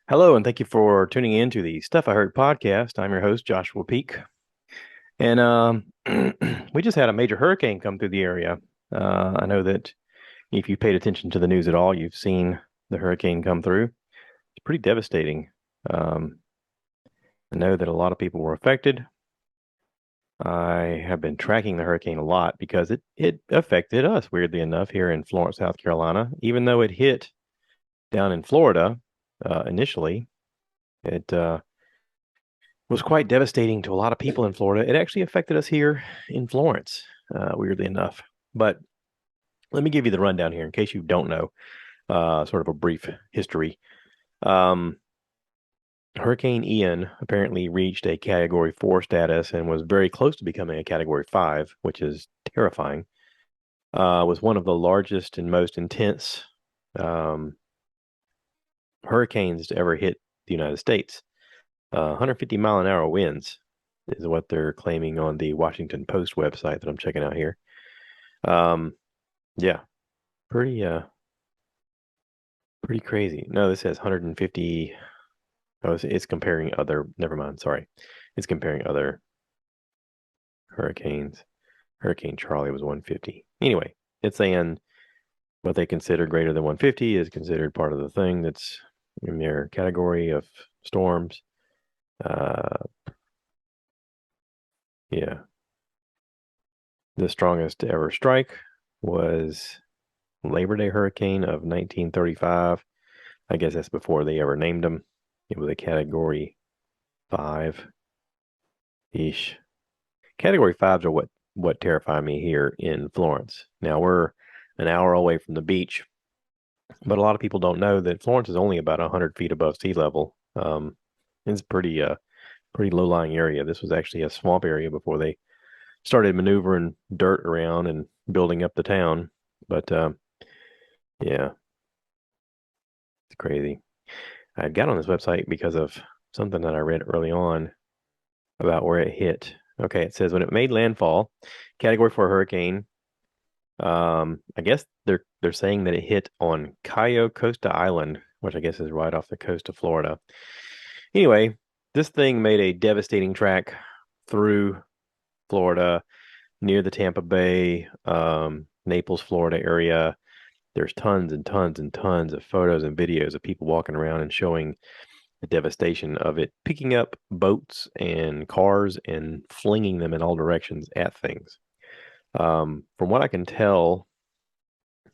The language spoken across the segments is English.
Hello, and thank you for tuning in to the Stuff I Heard podcast. I'm your host, Joshua Peak. And we just had a major hurricane come through the area. I know that if you paid attention to the news at all, you've seen the hurricane come through. It's pretty devastating. Um, I know that a lot of people were affected. I have been tracking the hurricane a lot because it affected us, weirdly enough, here in Florence, South Carolina. Even though it hit down in Florida initially, it was quite devastating to a lot of people in Florida. It actually affected us here in Florence, weirdly enough. But let me give you the rundown here in case you don't know, sort of a brief history. Um, Hurricane Ian apparently reached a Category 4 status and was very close to becoming a Category 5, which is terrifying. Was one of the largest and most intense um, hurricanes to ever hit the United States. 150-mile-an-hour winds is what they're claiming on the Washington Post website that I'm checking out here. Um, yeah, pretty pretty crazy. No, this says 150. Oh, it's comparing other. Never mind. Sorry, it's comparing other hurricanes. Hurricane Charlie was 150. Anyway, it's saying what they consider greater than 150 is considered part of the thing that's in their category of storms. Uh, yeah, the strongest to ever strike was Labor Day hurricane of 1935. I guess that's before they ever named them. It was a category 5 ish. Category 5s are what terrify me here in Florence. Now we're an hour away from the beach, but a lot of people don't know that Florence is only about 100 feet above sea level. It's pretty low-lying area. This was actually a swamp area before they started maneuvering dirt around and building up the town. But yeah, it's crazy. I got on this website because of something that I read early on about where it hit. Okay, it says when it made landfall, category 4 hurricane. I guess they're saying that it hit on Cayo Costa Island, which I guess is right off the coast of Florida. Anyway, this thing made a devastating track through Florida near the Tampa Bay, Naples, Florida area. There's tons and tons and tons of photos and videos of people walking around and showing the devastation of it, picking up boats and cars and flinging them in all directions at things. From what I can tell,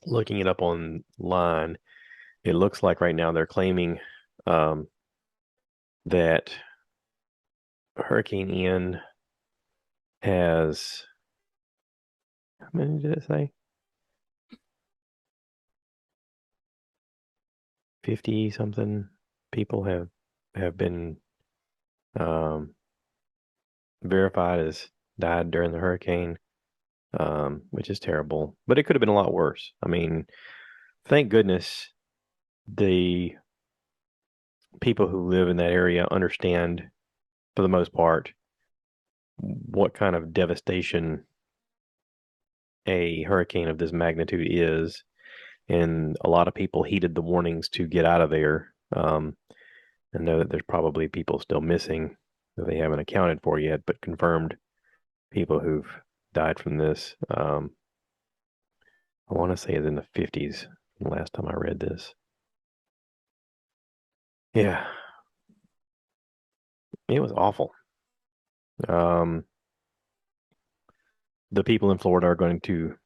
looking it up online, it looks like right now they're claiming um, that Hurricane Ian has, how many did it say? 50 something people have been um, verified as died during the hurricane, which is terrible. But it could have been a lot worse. I mean, thank goodness the people who live in that area understand, for the most part, what kind of devastation a hurricane of this magnitude is. And a lot of people heeded the warnings to get out of there. And know that there's probably people still missing that they haven't accounted for yet, but confirmed people who've died from this. I want to say it's in the 50s, the last time I read this. Yeah, it was awful. Um, the people in Florida are going to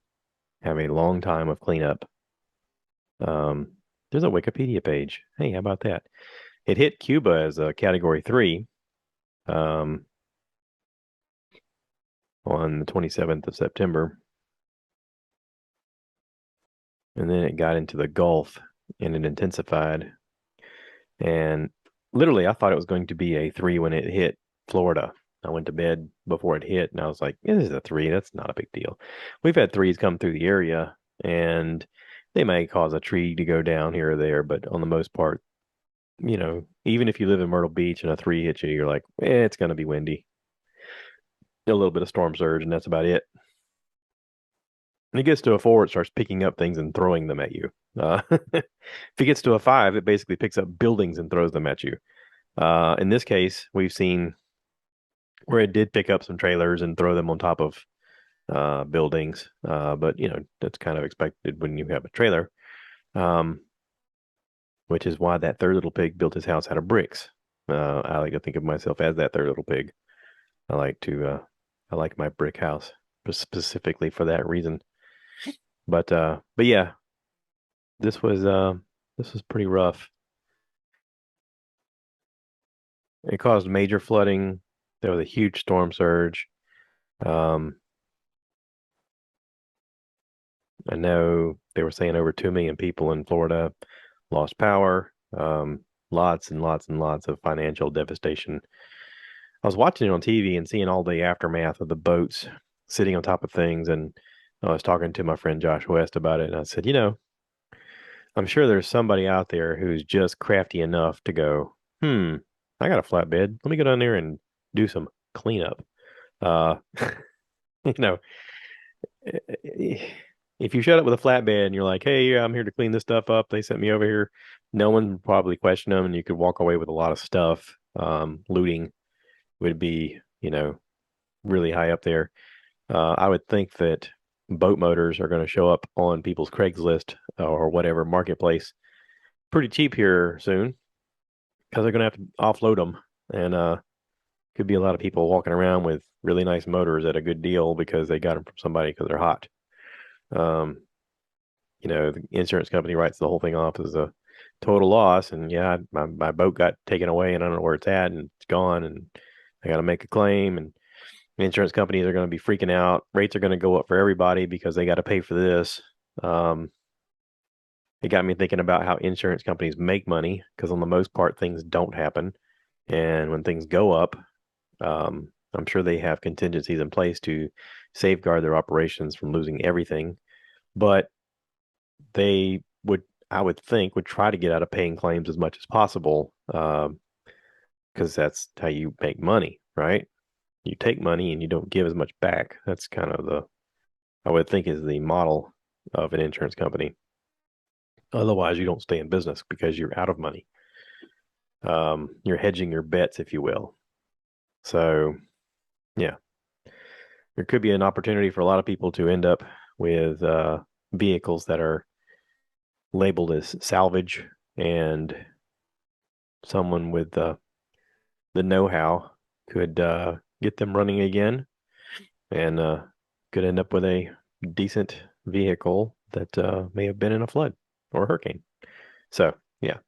have a long time of cleanup. Um, there's a Wikipedia page. Hey, how about that? It hit Cuba as a Category 3 um, on the 27th of September, and then it got into the Gulf and it intensified. And literally, I thought it was going to be a 3 when it hit Florida. I went to bed before it hit, and I was like, "This is a 3. That's not a big deal." We've had 3s come through the area, and they may cause a tree to go down here or there, but on the most part, even if you live in Myrtle Beach and a 3 hits you, you're like, it's going to be windy, a little bit of storm surge, and that's about it. And it gets to a 4, it starts picking up things and throwing them at you. If it gets to a 5, it basically picks up buildings and throws them at you. In this case, we've seen where it did pick up some trailers and throw them on top of buildings. But that's kind of expected when you have a trailer. Um, which is why that third little pig built his house out of bricks. I like to think of myself as that third little pig. I like to I like my brick house specifically for that reason. But yeah, this was uh this was pretty rough. It caused major flooding. There was a huge storm surge. Um, I know they were saying over 2 million people in Florida lost power. Lots and lots and lots of financial devastation. I was watching it on TV and seeing all the aftermath of the boats sitting on top of things, and I was talking to my friend Josh West about it, and I said, I'm sure there's somebody out there who's just crafty enough to go, I got a flatbed. Let me go down there and do some cleanup. Uh, you know, if you showed up with a flatbed and you're like, hey, yeah, I'm here to clean this stuff up, they sent me over here, no one would probably question them, and you could walk away with a lot of stuff. Looting would be, really high up there. I would think that boat motors are going to show up on people's Craigslist or whatever marketplace pretty cheap here soon because they're going to have to offload them. And could be a lot of people walking around with really nice motors at a good deal because they got them from somebody because they're hot. Um, the insurance company writes the whole thing off as a total loss. And yeah, my boat got taken away and I don't know where it's at and it's gone and I got to make a claim. And insurance companies are going to be freaking out. Rates are going to go up for everybody because they got to pay for this. It got me thinking about how insurance companies make money because, on the most part, things don't happen. And when things go up, I'm sure they have contingencies in place to safeguard their operations from losing everything. But they would, I would think, would try to get out of paying claims as much as possible because that's how you make money, right? You take money and you don't give as much back. That's kind of I would think, is the model of an insurance company. Otherwise, you don't stay in business because you're out of money. You're hedging your bets, if you will. So, yeah, there could be an opportunity for a lot of people to end up with vehicles that are labeled as salvage, and someone with the know-how could get them running again and could end up with a decent vehicle that may have been in a flood or a hurricane. So, yeah.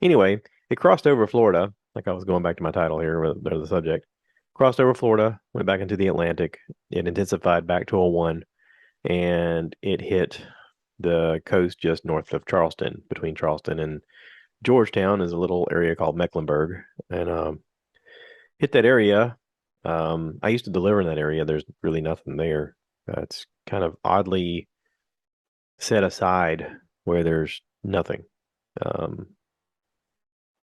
Anyway, it crossed over Florida, like I was going back to my title here, or the subject. Crossed over Florida, went back into the Atlantic. It intensified back to a 1, and it hit the coast just north of Charleston. Between Charleston and Georgetown is a little area called Mecklenburg, and hit that area. I used to deliver in that area. There's really nothing there. It's kind of oddly set aside where there's nothing. Um,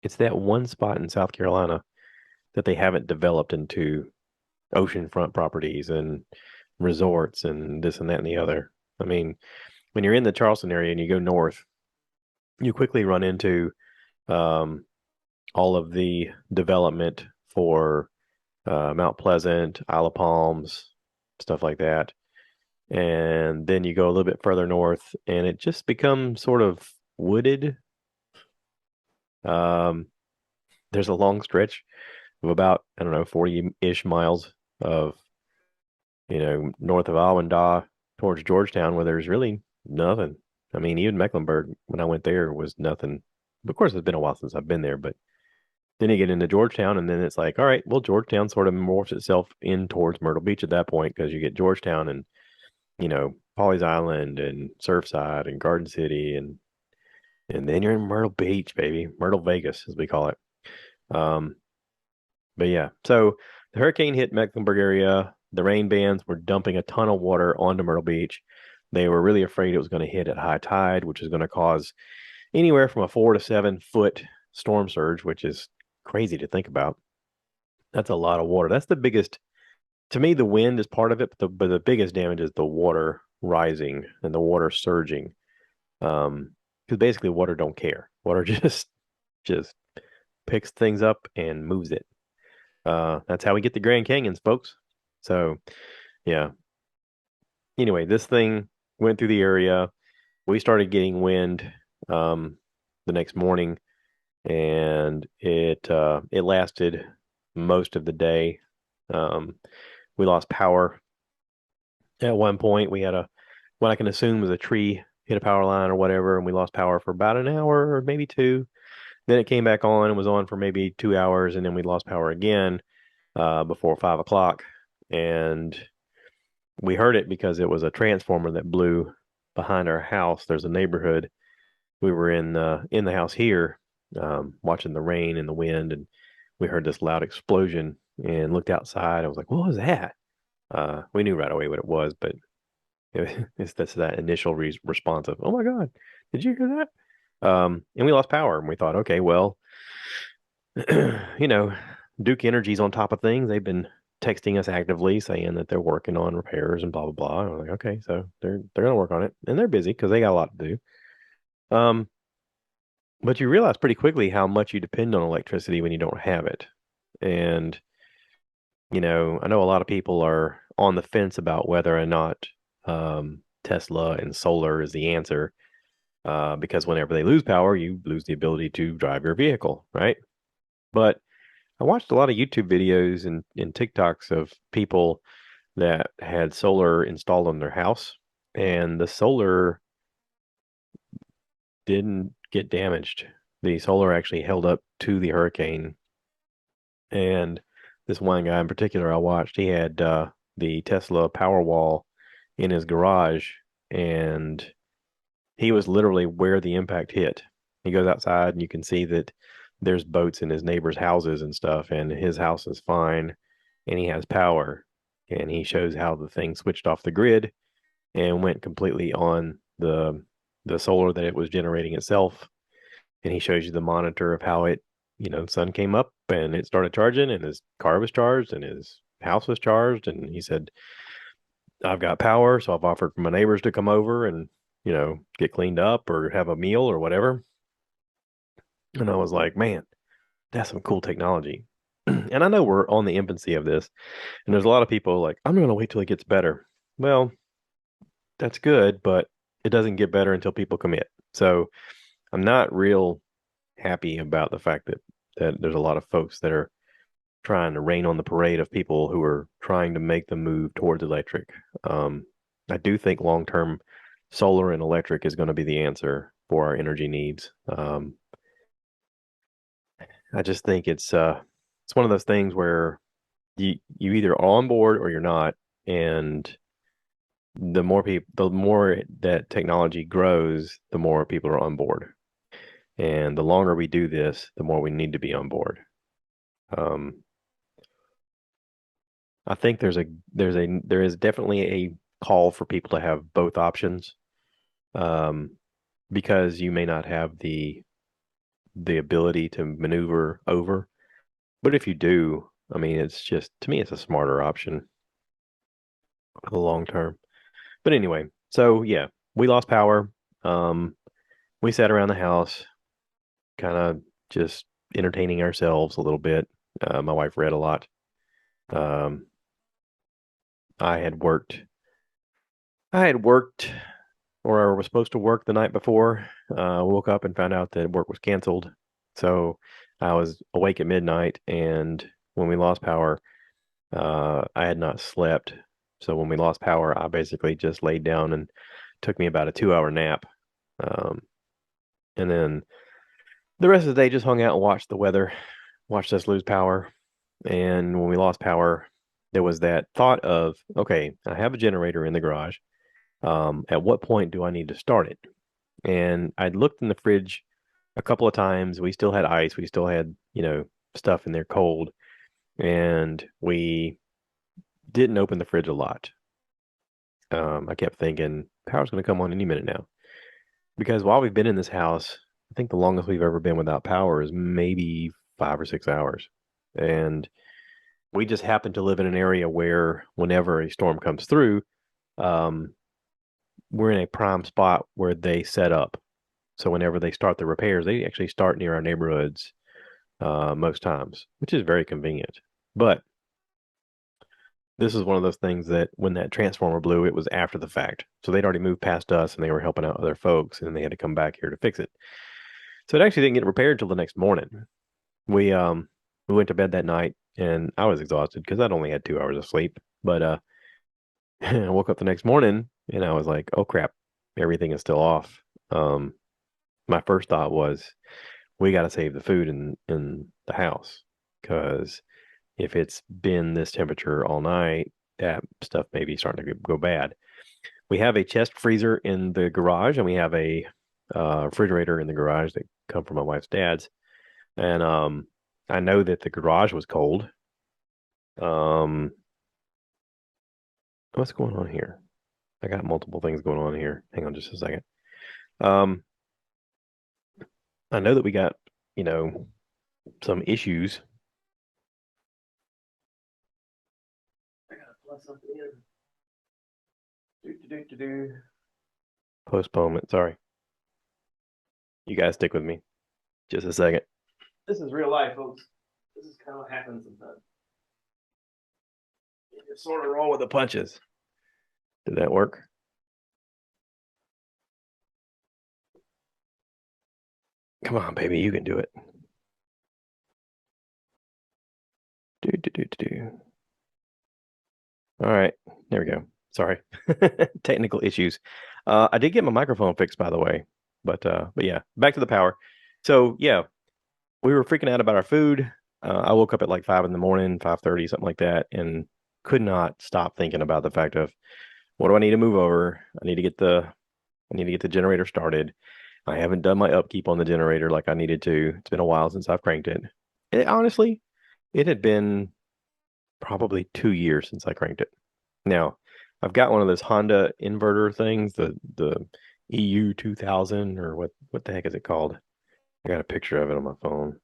it's that one spot in South Carolina that they haven't developed into oceanfront properties and resorts and this and that and the other. I mean, when you're in the Charleston area and you go north, you quickly run into um, all of the development for Mount Pleasant, Isle of Palms, stuff like that. And then you go a little bit further north and it just becomes sort of wooded. Um, there's a long stretch of about, I don't know, 40-ish miles of, north of Alwyndaw towards Georgetown where there's really nothing. I mean, even Mecklenburg, when I went there, was nothing. Of course, it's been a while since I've been there, but then you get into Georgetown, and then it's like, all right, well, Georgetown sort of morphs itself in towards Myrtle Beach at that point because you get Georgetown and, Pawleys Island and Surfside and Garden City, and then you're in Myrtle Beach, baby, Myrtle Vegas, as we call it. Um, but yeah, so the hurricane hit Mecklenburg area. The rain bands were dumping a ton of water onto Myrtle Beach. They were really afraid it was going to hit at high tide, which is going to cause anywhere from a 4 to 7 foot storm surge, which is crazy to think about. That's a lot of water. That's the biggest, to me, the wind is part of it, but the biggest damage is the water rising and the water surging. Because basically water don't care. Water just picks things up and moves it. That's how we get the Grand Canyons, folks. So yeah. Anyway, this thing went through the area. We started getting wind um, the next morning, and it lasted most of the day. Um, we lost power at one point. We had what I can assume was a tree hit a power line or whatever, and we lost power for about an hour or maybe two. Then it came back on and was on for maybe 2 hours, and then we lost power again before 5 o'clock. And we heard it because it was a transformer that blew behind our house. There's a neighborhood. We were in the house here, watching the rain and the wind, and we heard this loud explosion and looked outside. I was like, "What was that?" We knew right away what it was, but it's that's that initial response of, "Oh my God, did you hear that?" And we lost power, and we thought, okay, well, you know, Duke Energy's on top of things. They've been texting us actively saying that they're working on repairs and blah blah blah. And I'm like, okay, so they're gonna work on it, and they're busy because they got a lot to do. Um, but you realize pretty quickly how much you depend on electricity when you don't have it. And I know a lot of people are on the fence about whether or not Tesla and solar is the answer, because whenever they lose power, you lose the ability to drive your vehicle, right? But I watched a lot of YouTube videos and TikToks of people that had solar installed on their house, and the solar didn't get damaged. The solar actually held up to the hurricane. And this one guy in particular I watched, he had the Tesla Powerwall in his garage, and he was literally where the impact hit. He goes outside and you can see that there's boats in his neighbors' houses and stuff, and his house is fine, and he has power. And he shows how the thing switched off the grid and went completely on the solar that it was generating itself. And he shows you the monitor of how sun came up and it started charging, and his car was charged and his house was charged. And he said, I've got power, so I've offered for my neighbors to come over and, get cleaned up or have a meal or whatever. And I was like, man, that's some cool technology. And I know we're on the infancy of this, and there's a lot of people like, I'm going to wait till it gets better. Well, that's good, but it doesn't get better until people commit. So I'm not real happy about the fact that there's a lot of folks that are trying to rain on the parade of people who are trying to make the move towards electric. I do think long term solar and electric is going to be the answer for our energy needs. I just think it's one of those things where you either are on board or you're not, and the more that technology grows, the more people are on board. And the longer we do this, the more we need to be on board. Um, I think there is definitely a call for people to have both options, um, because you may not have the ability to maneuver over. But if you do, I mean, it's just to me, it's a smarter option for the long term. But anyway, so yeah, we lost power. Um, we sat around the house, kind of just entertaining ourselves a little bit. My wife read a lot. Um, I had worked. I had worked, or I was supposed to work the night before. Woke up and found out that work was canceled. So I was awake at midnight, and when we lost power, I had not slept. So when we lost power, I basically just laid down and took me about a 2 hour nap. Um, and then the rest of the day just hung out and watched the weather, watched us lose power. And when we lost power, there was that thought of, okay, I have a generator in the garage. At what point do I need to start it? And I'd looked in the fridge a couple of times. We still had ice. We still had, stuff in there cold. And we didn't open the fridge a lot. I kept thinking, power's going to come on any minute now. Because while we've been in this house, I think the longest we've ever been without power is maybe 5 or 6 hours. And we just happen to live in an area where whenever a storm comes through, um, we're in a prime spot where they set up. So whenever they start the repairs, they actually start near our neighborhoods most times, which is very convenient. But this is one of those things that when that transformer blew, it was after the fact. So they'd already moved past us and they were helping out other folks and they had to come back here to fix it. So it actually didn't get repaired until the next morning. We went to bed that night and I was exhausted because I'd only had 2 hours of sleep. But I woke up the next morning and I was like, oh crap, everything is still off. Um, my first thought was we got to save the food in the house because if it's been this temperature all night, that stuff may be starting to go bad. We have a chest freezer in the garage, and we have a refrigerator in the garage that come from my wife's dad's. And I know that the garage was cold. Um, what's going on here? I got multiple things going on here. Hang on just a second. Um, I know that we got, you know, some issues. I gotta plug something in. Do. Postponement. Sorry. You guys stick with me. Just a second. This is real life, folks. This is kind of what happens sometimes. You just sort of roll with the punches. Did that work? Come on, baby. You can do it. Do. All right. There we go. Sorry. Technical issues. I did get my microphone fixed, by the way. But yeah, back to the power. So yeah, we were freaking out about our food. I woke up at like 5 in the morning, 5:30, something like that, and could not stop thinking about the fact of what do I need to move over? I need to get the generator started. I haven't done my upkeep on the generator like I needed to. It's been a while since I've cranked it. Honestly, it had been probably 2 years since I cranked it. Now, I've got one of those Honda inverter things, the EU 2000 or what the heck is it called? I got a picture of it on my phone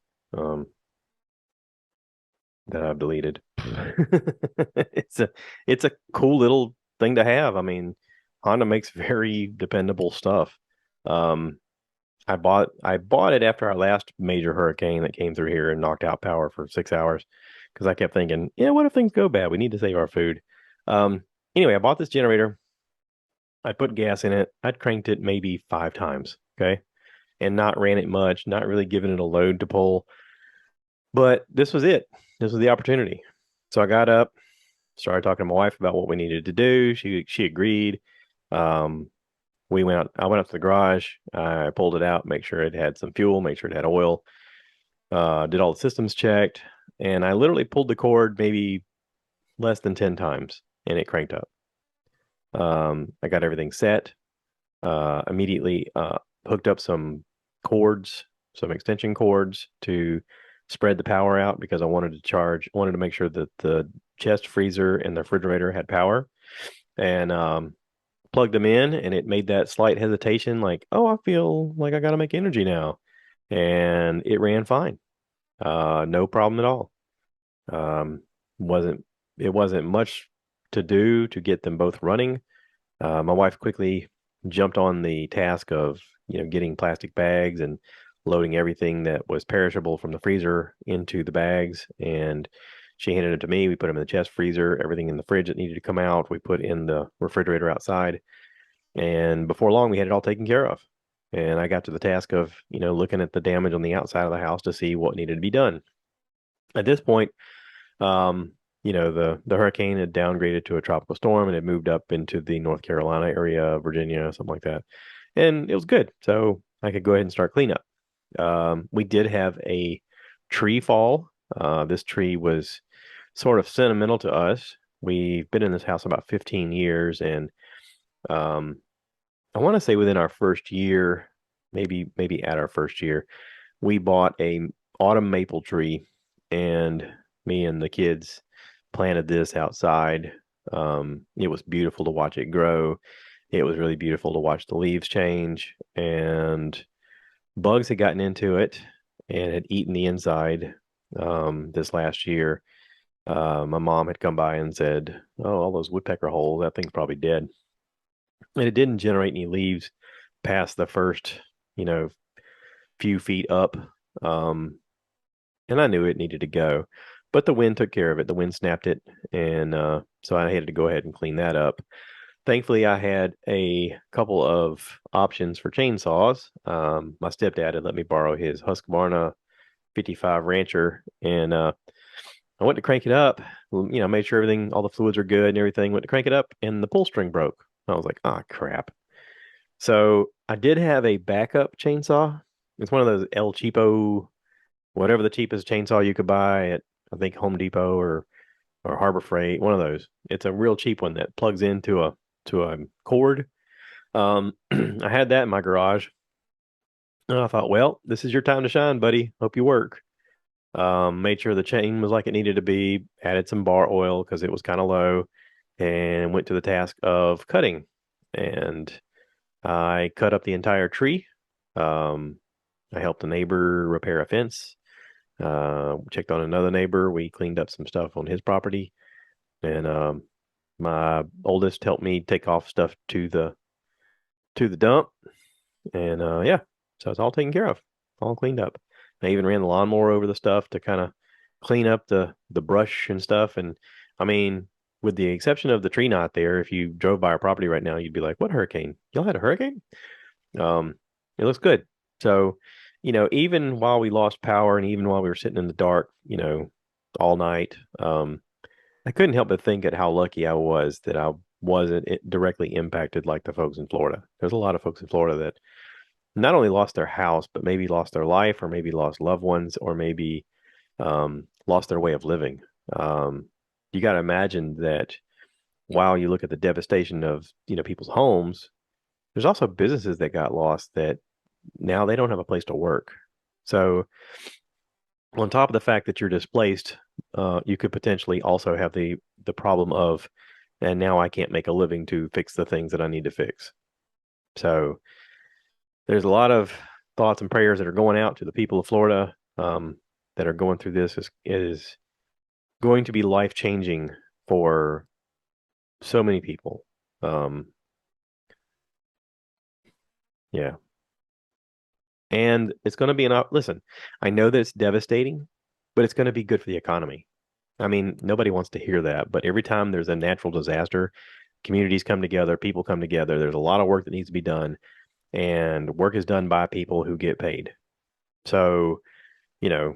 that I've deleted. It's a cool little thing to have. I mean, Honda makes very dependable stuff. Um, I bought it after our last major hurricane that came through here and knocked out power for 6 hours because I kept thinking, yeah, what if things go bad? We need to save our food. Anyway, I bought this generator. I put gas in it. I'd cranked it maybe 5 times, okay, and not ran it much, not really given it a load to pull. But this was it. This was the opportunity. So I got up, started talking to my wife about what we needed to do. She agreed. Um, I went up to the garage. I pulled it out, make sure it had some fuel, make sure it had oil. Did all the systems checked, and I literally pulled the cord maybe less than 10 times, and it cranked up. I got everything set. Immediately hooked up some cords, some extension cords to spread the power out because I wanted to make sure that the chest freezer and the refrigerator had power. And plugged them in, and it made that slight hesitation, like, oh, I feel like I got to make energy now. And it ran fine. No problem at all. Um, wasn't it wasn't much to do to get them both running. My wife quickly jumped on the task of, getting plastic bags and loading everything that was perishable from the freezer into the bags. And she handed it to me. We put them in the chest freezer, everything in the fridge that needed to come out. We put in the refrigerator outside. And before long, we had it all taken care of. And I got to the task of, looking at the damage on the outside of the house to see what needed to be done. At this point, the hurricane had downgraded to a tropical storm and had moved up into the North Carolina area, Virginia, something like that. And it was good. So I could go ahead and start cleanup. We did have a tree fall. This tree was sort of sentimental to us. We've been in this house about 15 years, and I want to say within our first year, maybe at our first year, we bought a autumn maple tree, and me and the kids planted this outside. It was beautiful to watch it grow. It was really beautiful to watch the leaves change, and bugs had gotten into it and had eaten the inside this last year. My mom had come by and said, "Oh, all those woodpecker holes, that thing's probably dead." and it didn't generate any leaves past the first, you know, few feet up. Um, and I knew it needed to go, but the wind took care of it. The wind snapped it, and so I had to go ahead and clean that up. Thankfully, I had a couple of options for chainsaws. My stepdad had let me borrow his Husqvarna 55 Rancher, and I went to crank it up. Made sure everything, all the fluids were good and everything. Went to crank it up, and the pull string broke. I was like, "Ah, crap." So I did have a backup chainsaw. It's one of those El Cheapo, whatever the cheapest chainsaw you could buy at, I think, Home Depot or Harbor Freight, one of those. It's a real cheap one that plugs into a cord. I had that in my garage, and I thought, well, this is your time to shine, buddy. Hope you work. Made sure the chain was like it needed to be, added some bar oil because it was kind of low, and went to the task of cutting. And I cut up the entire tree. Um, I helped a neighbor repair a fence. Checked on another neighbor. We cleaned up some stuff on his property, and my oldest helped me take off stuff to the dump. And yeah, so it's all taken care of, all cleaned up. I even ran the lawnmower over the stuff to kind of clean up the brush and stuff. And I mean, with the exception of the tree knot there, if you drove by our property right now, you'd be like, "What hurricane? Y'all had a hurricane?" Um, it looks good. So, even while we lost power and even while we were sitting in the dark, all night, I couldn't help but think at how lucky I was that I wasn't directly impacted like the folks in Florida. There's a lot of folks in Florida that not only lost their house, but maybe lost their life, or maybe lost loved ones, or maybe lost their way of living. Um, you got to imagine that while you look at the devastation of people's homes, there's also businesses that got lost that now they don't have a place to work. So on top of the fact that you're displaced, you could potentially also have the problem of, and now I can't make a living to fix the things that I need to fix. So there's a lot of thoughts and prayers that are going out to the people of Florida that are going through this. Is going to be life changing for so many people. Um, yeah, and it's going to be listen. I know that it's devastating, but it's going to be good for the economy. I mean, nobody wants to hear that, but every time there's a natural disaster, communities come together, people come together. There's a lot of work that needs to be done, and work is done by people who get paid. So, you know,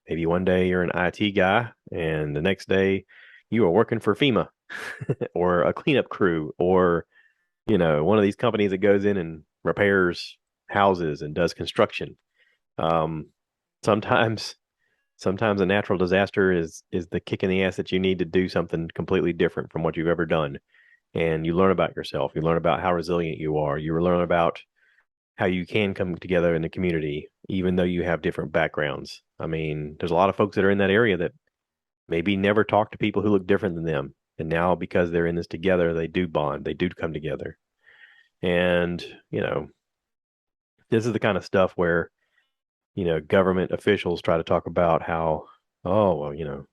maybe one day you're an IT guy, and the next day you are working for FEMA or a cleanup crew, or, one of these companies that goes in and repairs houses and does construction. Um, sometimes Sometimes a natural disaster is the kick in the ass that you need to do something completely different from what you've ever done. And you learn about yourself. You learn about how resilient you are. You learn about how you can come together in the community, even though you have different backgrounds. I mean, there's a lot of folks that are in that area that maybe never talk to people who look different than them. And now because they're in this together, they do bond, they do come together. And, this is the kind of stuff where, government officials try to talk about how, oh, well,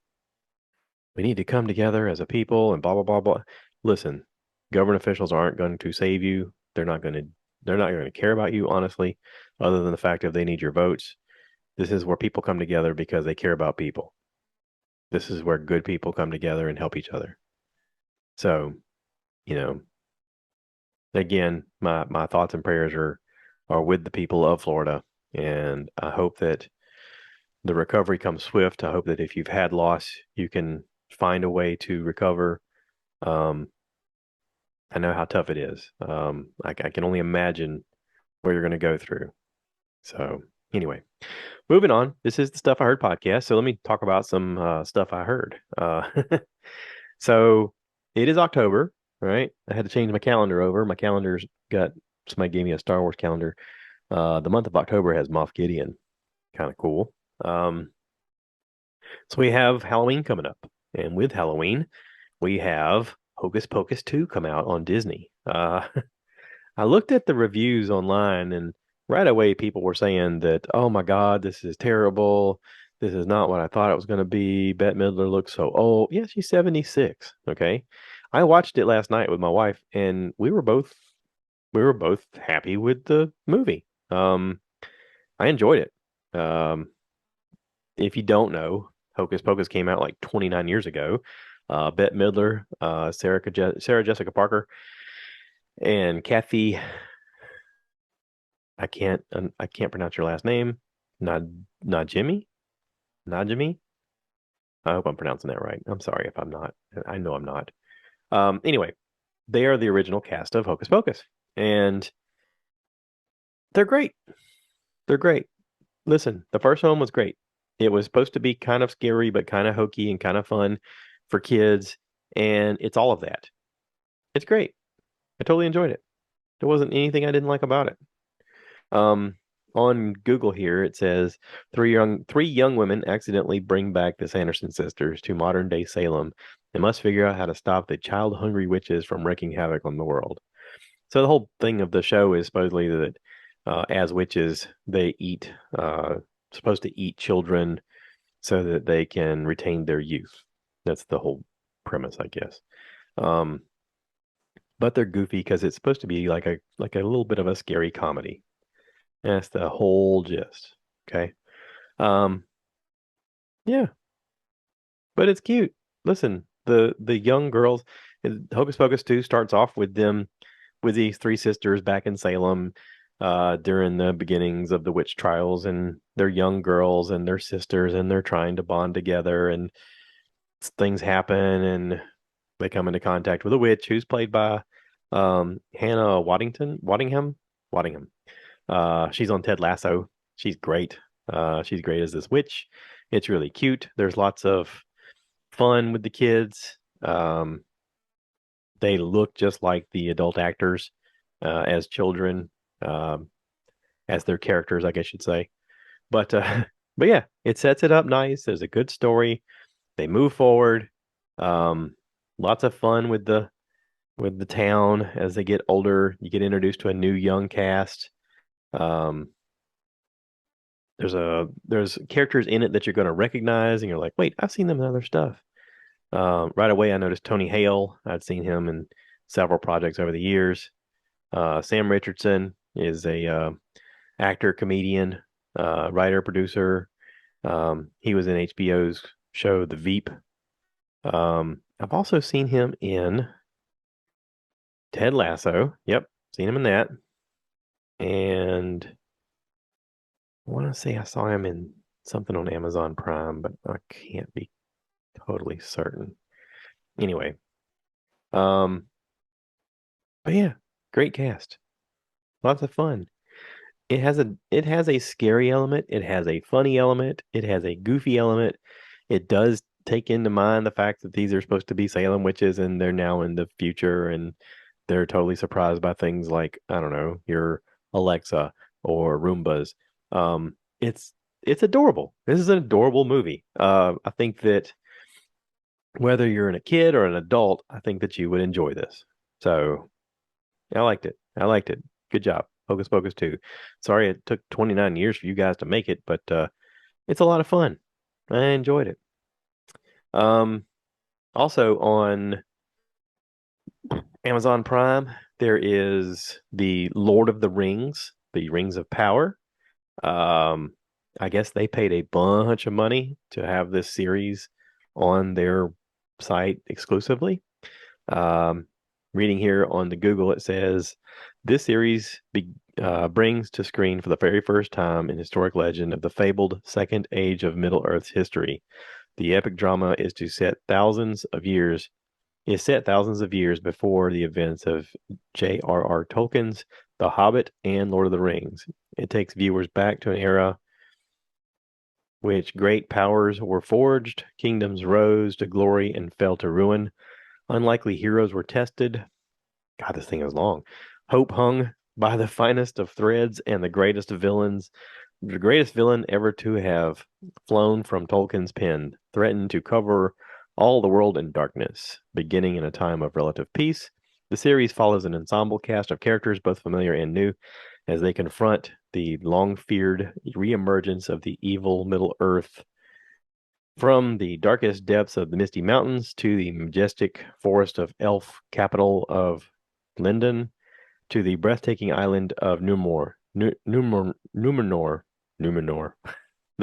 we need to come together as a people and blah blah blah blah. Listen, government officials aren't going to save you. They're not going to care about you, honestly, other than the fact that they need your votes. This is where people come together because they care about people. This is where good people come together and help each other. So, you know, again, my thoughts and prayers are with the people of Florida, and I hope that the recovery comes swift. I hope that if you've had loss, you can find a way to recover. Um, I know how tough it is. I can only imagine what you're going to go through. So, anyway, moving on. This is the Stuff I Heard podcast. So, let me talk about some stuff I heard. So, it is October, right? I had to change my calendar over. My calendar's got somebody gave me a Star Wars calendar. The month of October has Moff Gideon. Kind of cool. So, we have Halloween coming up. And with Halloween, we have Hocus Pocus 2 come out on Disney. I looked at the reviews online, and right away people were saying that, oh my God, this is terrible. This is not what I thought it was going to be. Bette Midler looks so old. Yeah, she's 76. Okay. I watched it last night with my wife, and we were both we were both happy with the movie. I enjoyed it. If you don't know, Hocus Pocus came out like 29 years ago. Bette Midler, Sarah Jessica Parker, and Kathy. I can't pronounce your last name. Not Najimy. Najimy. I hope I'm pronouncing that right. I'm sorry if I'm not. I know I'm not. Anyway, they are the original cast of Hocus Pocus, and they're great. They're great. Listen, the first one was great. It was supposed to be kind of scary, but kind of hokey and kind of fun for kids, and it's all of that. It's great. I totally enjoyed it. There wasn't anything I didn't like about it. Um, on Google here, it says three young women accidentally bring back the Sanderson sisters to modern day Salem and must figure out how to stop the child hungry witches from wreaking havoc on the world. So the whole thing of the show is supposedly that as witches, they supposed to eat children so that they can retain their youth. That's the whole premise, I guess. Um, but they're goofy because it's supposed to be like a little bit of a scary comedy. That's the whole gist. Okay. Um, yeah, but it's cute. Listen, the young girls, Hocus Pocus 2 starts off with them with these three sisters back in Salem during the beginnings of the witch trials, and they're young girls and they're sisters and they're trying to bond together, and things happen and they come into contact with a witch who's played by Hannah Waddingham. She's on Ted Lasso. She's great. She's great as this witch. It's really cute. There's lots of fun with the kids. They look just like the adult actors as children, as their characters, I guess you'd say. But but yeah, it sets it up nice. There's a good story. They move forward. Um, Lots of fun with the town as they get older. You get introduced to a new young cast. Um, there's characters in it that you're going to recognize, and you're like, wait, I've seen them in other stuff. Right away, I noticed Tony Hale. I'd seen him in several projects over the years. Sam Richardson is a actor, comedian, writer, producer. He was in HBO's show The Veep. I've also seen him in Ted Lasso. Yep, seen him in that. And I want to say I saw him in something on Amazon Prime, but I can't be totally certain. Anyway, um, but yeah, great cast. Lots of fun. It has a scary element, it has a funny element, it has a goofy element. It does take into mind the fact that these are supposed to be Salem witches and they're now in the future and they're totally surprised by things like, I don't know, your Alexa or Roombas. It's adorable. This is an adorable movie. I think that whether you're a kid or an adult, I think that you would enjoy this. So I liked it. I liked it. Good job. Hocus Pocus 2. Sorry it took 29 years for you guys to make it, but it's a lot of fun. I enjoyed it. Um, Also on Amazon Prime, there is the Lord of the Rings, the Rings of Power. Um, I guess they paid a bunch of money to have this series on their site exclusively. Um, Reading here on the Google, it says this series brings to screen for the very first time in historic legend of the fabled Second Age of Middle Earth's history. The epic drama is set thousands of years before the events of J.R.R. Tolkien's The Hobbit and Lord of the Rings. It takes viewers back to an era which great powers were forged, kingdoms rose to glory and fell to ruin. Unlikely heroes were tested. God, this thing is long. Hope hung by the finest of threads, and the greatest villain ever to have flown from Tolkien's pen, threatened to cover all the world in darkness. Beginning in a time of relative peace, the series follows an ensemble cast of characters, both familiar and new, as they confront the long-feared reemergence of the evil Middle Earth. From the darkest depths of the Misty Mountains to the majestic forest of Elf, capital of Lindon, to the breathtaking island of Numenor, the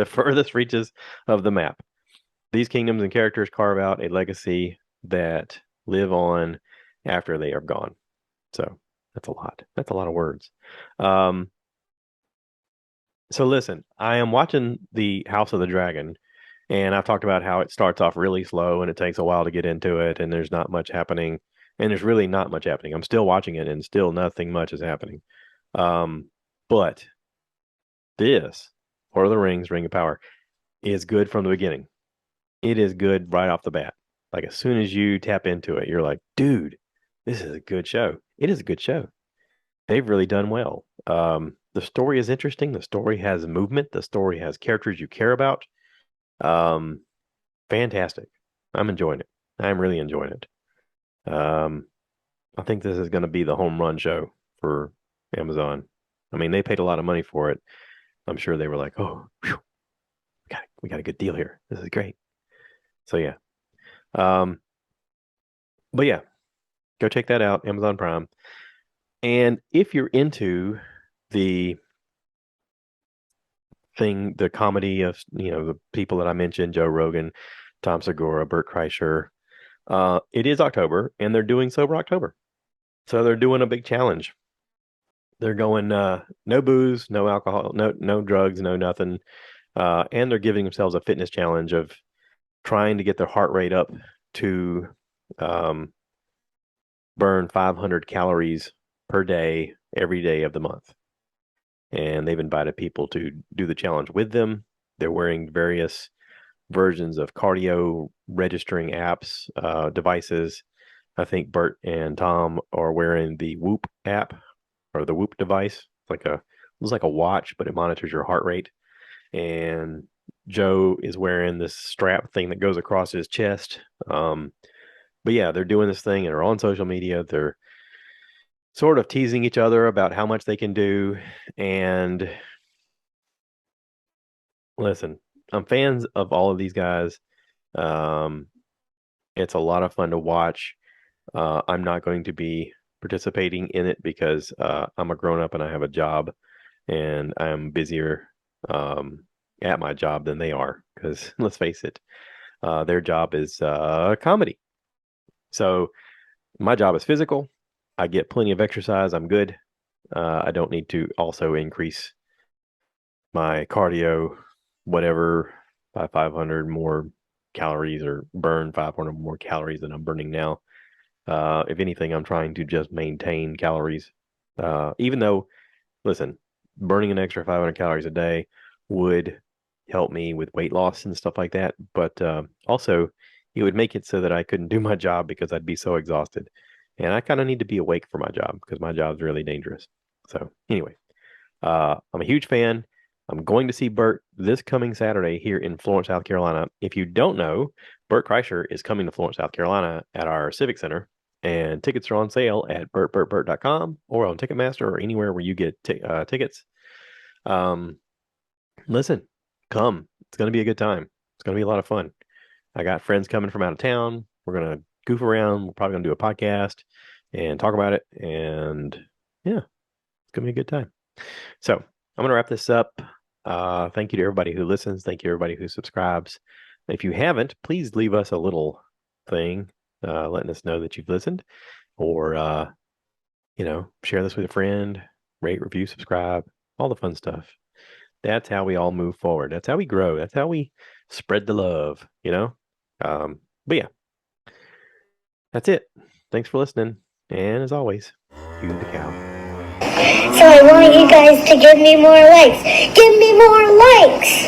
furthest reaches of the map. These kingdoms and characters carve out a legacy that live on after they are gone. So that's a lot. That's a lot of words. So listen, I am watching the House of the Dragon, and I've talked about how it starts off really slow and it takes a while to get into it, and there's not much happening, and there's really not much happening. I'm still watching it, and still nothing much is happening. But this, Lord of the Rings, Ring of Power, is good from the beginning. It is good right off the bat. Like as soon as you tap into it, you're like, dude, this is a good show. It is a good show. They've really done well. The story is interesting. The story has movement. The story has characters you care about. Fantastic. I'm enjoying it. I'm really enjoying it. I think this is going to be the home run show for Amazon. I mean, they paid a lot of money for it. I'm sure they were like, oh, whew, we got a good deal here. This is great. So yeah. But yeah, go check that out, Amazon Prime. And if you're into the thing, the comedy of, the people that I mentioned, Joe Rogan, Tom Segura, Bert Kreischer, it is October and they're doing Sober October. So they're doing a big challenge. They're going no booze, no alcohol, no drugs, no nothing. And they're giving themselves a fitness challenge of trying to get their heart rate up to burn 500 calories per day every day of the month. And they've invited people to do the challenge with them. They're wearing various versions of cardio registering apps, devices. I think Bert and Tom are wearing the Whoop app or the Whoop device. It looks like a watch, but it monitors your heart rate. And Joe is wearing this strap thing that goes across his chest. But yeah, they're doing this thing and are on social media. They're sort of teasing each other about how much they can do. And listen, I'm fans of all of these guys. It's a lot of fun to watch. I'm not going to be participating in it because I'm a grown up and I have a job and I'm busier at my job than they are. Because let's face it, their job is comedy. So my job is physical. I get plenty of exercise. I'm good. I don't need to also increase my cardio, whatever, by 500 more calories or burn 500 more calories than I'm burning now. If anything, I'm trying to just maintain calories. Even though, listen, burning an extra 500 calories a day would help me with weight loss and stuff like that. But also, it would make it so that I couldn't do my job because I'd be so exhausted. And I kind of need to be awake for my job because my job's really dangerous. So anyway, I'm a huge fan. I'm going to see Bert this coming Saturday here in Florence, South Carolina. If you don't know, Bert Kreischer is coming to Florence, South Carolina at our Civic Center, and tickets are on sale at bertbertbert.com or on Ticketmaster or anywhere where you get tickets. Listen, come. It's going to be a good time. It's going to be a lot of fun. I got friends coming from out of town. We're going to goof around. We're probably going to do a podcast and talk about it. And yeah, it's going to be a good time. So I'm going to wrap this up. Thank you to everybody who listens. Thank you to everybody who subscribes. If you haven't, please leave us a little thing letting us know that you've listened, or share this with a friend, rate, review, subscribe, all the fun stuff. That's how we all move forward. That's how we grow. That's how we spread the love, but yeah, that's it. Thanks for listening. And as always, you the cow. So I want you guys to give me more likes. Give me more likes!